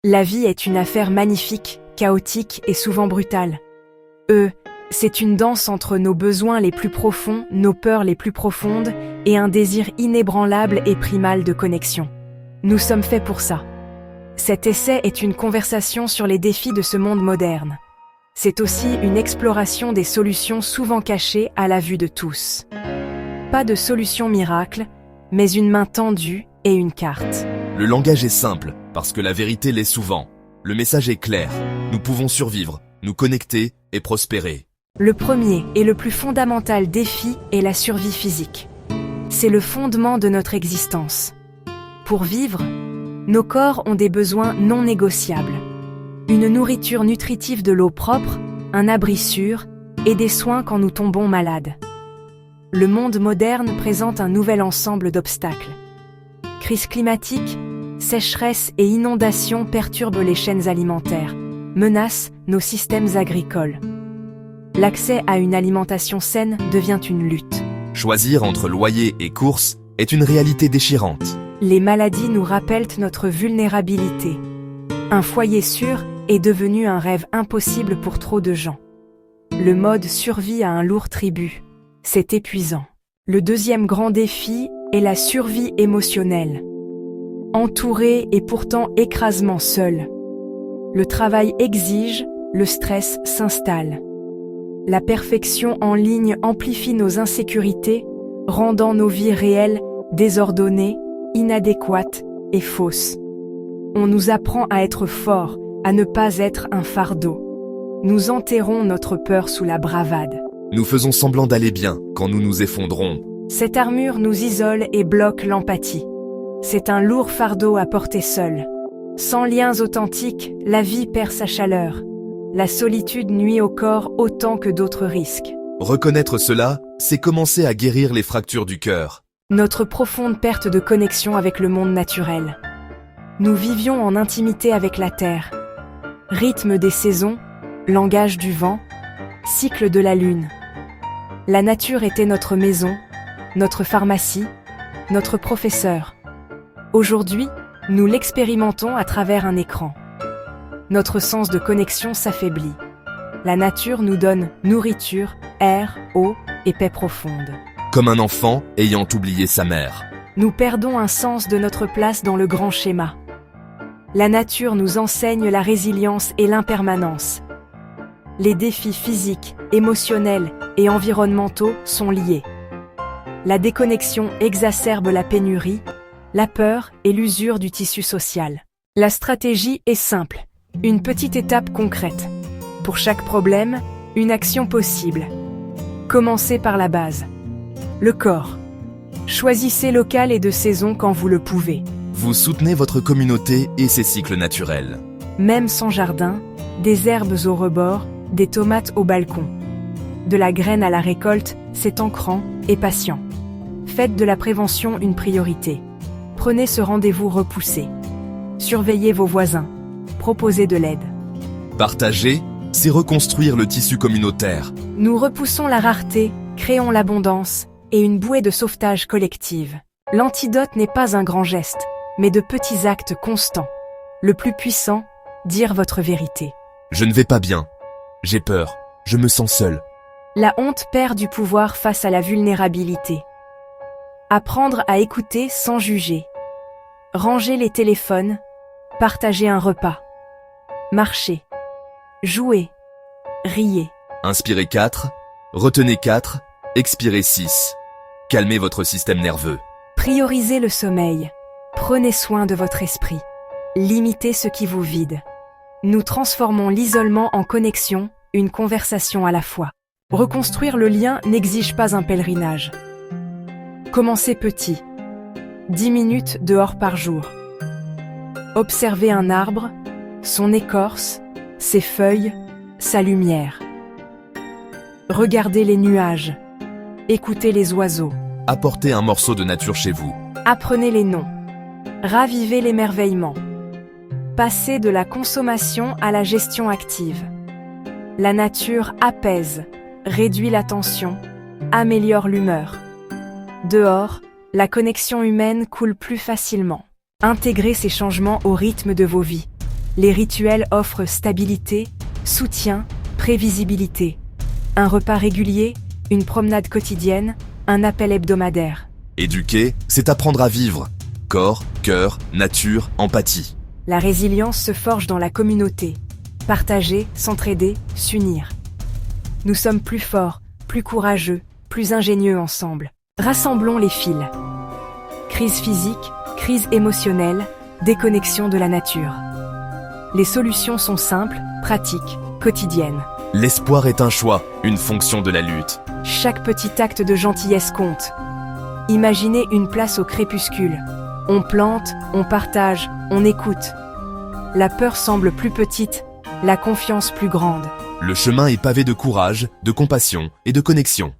La vie est une affaire magnifique, chaotique et souvent brutale. C'est une danse entre nos besoins les plus profonds, nos peurs les plus profondes et un désir inébranlable et primal de connexion. Nous sommes faits pour ça. Cet essai est une conversation sur les défis de ce monde moderne. C'est aussi une exploration des solutions souvent cachées à la vue de tous. Pas de solution miracle, mais une main tendue et une carte. Le langage est simple, parce que la vérité l'est souvent. Le message est clair. Nous pouvons survivre, nous connecter et prospérer. Le premier et le plus fondamental défi est la survie physique. C'est le fondement de notre existence. Pour vivre, nos corps ont des besoins non négociables. Une nourriture nutritive, de l'eau propre, un abri sûr et des soins quand nous tombons malades. Le monde moderne présente un nouvel ensemble d'obstacles. Crise climatique, sécheresse et inondations perturbent les chaînes alimentaires, menacent nos systèmes agricoles. L'accès à une alimentation saine devient une lutte. Choisir entre loyer et courses est une réalité déchirante. Les maladies nous rappellent notre vulnérabilité. Un foyer sûr est devenu un rêve impossible pour trop de gens. Le mode survie a un lourd tribut. C'est épuisant. Le deuxième grand défi est la survie émotionnelle. Entouré et pourtant écrasement seul. Le travail exige, le stress s'installe. La perfection en ligne amplifie nos insécurités, rendant nos vies réelles désordonnées, inadéquates et fausses. On nous apprend à être forts, à ne pas être un fardeau. Nous enterrons notre peur sous la bravade. Nous faisons semblant d'aller bien quand nous nous effondrons. Cette armure nous isole et bloque l'empathie. C'est un lourd fardeau à porter seul. Sans liens authentiques, la vie perd sa chaleur. La solitude nuit au corps autant que d'autres risques. Reconnaître cela, c'est commencer à guérir les fractures du cœur. Notre profonde perte de connexion avec le monde naturel. Nous vivions en intimité avec la terre. Rythme des saisons, langage du vent, cycle de la lune. La nature était notre maison, notre pharmacie, notre professeur. Aujourd'hui, nous l'expérimentons à travers un écran. Notre sens de connexion s'affaiblit. La nature nous donne nourriture, air, eau et paix profonde. Comme un enfant ayant oublié sa mère. Nous perdons un sens de notre place dans le grand schéma. La nature nous enseigne la résilience et l'impermanence. Les défis physiques, émotionnels et environnementaux sont liés. La déconnexion exacerbe la pénurie, la peur et l'usure du tissu social. La stratégie est simple. Une petite étape concrète. Pour chaque problème, une action possible. Commencez par la base. Le corps. Choisissez local et de saison quand vous le pouvez. Vous soutenez votre communauté et ses cycles naturels. Même sans jardin, des herbes au rebord, des tomates au balcon. De la graine à la récolte, c'est ancrant et patient. Faites de la prévention une priorité. Prenez ce rendez-vous repoussé. Surveillez vos voisins. Proposez de l'aide. Partager, c'est reconstruire le tissu communautaire. Nous repoussons la rareté, créons l'abondance et une bouée de sauvetage collective. L'antidote n'est pas un grand geste, mais de petits actes constants. Le plus puissant, dire votre vérité. Je ne vais pas bien. J'ai peur. Je me sens seul. La honte perd du pouvoir face à la vulnérabilité. Apprendre à écouter sans juger. Ranger les téléphones. Partager un repas. Marcher. Jouer. Riez. Inspirez 4. Retenez 4. Expirez 6. Calmez votre système nerveux. Priorisez le sommeil. Prenez soin de votre esprit. Limitez ce qui vous vide. Nous transformons l'isolement en connexion, une conversation à la fois. Reconstruire le lien n'exige pas un pèlerinage. Commencez petit. 10 minutes dehors par jour. Observez un arbre, son écorce, ses feuilles, sa lumière. Regardez les nuages. Écoutez les oiseaux. Apportez un morceau de nature chez vous. Apprenez les noms. Ravivez l'émerveillement. Passez de la consommation à la gestion active. La nature apaise, réduit la tension, améliore l'humeur. Dehors, la connexion humaine coule plus facilement. Intégrez ces changements au rythme de vos vies. Les rituels offrent stabilité, soutien, prévisibilité. Un repas régulier, une promenade quotidienne, un appel hebdomadaire. Éduquer, c'est apprendre à vivre. Corps, cœur, nature, empathie. La résilience se forge dans la communauté. Partager, s'entraider, s'unir. Nous sommes plus forts, plus courageux, plus ingénieux ensemble. Rassemblons les fils. Crise physique, crise émotionnelle, déconnexion de la nature. Les solutions sont simples, pratiques, quotidiennes. L'espoir est un choix, une fonction de la lutte. Chaque petit acte de gentillesse compte. Imaginez une place au crépuscule. On plante, on partage, on écoute. La peur semble plus petite, la confiance plus grande. Le chemin est pavé de courage, de compassion et de connexion.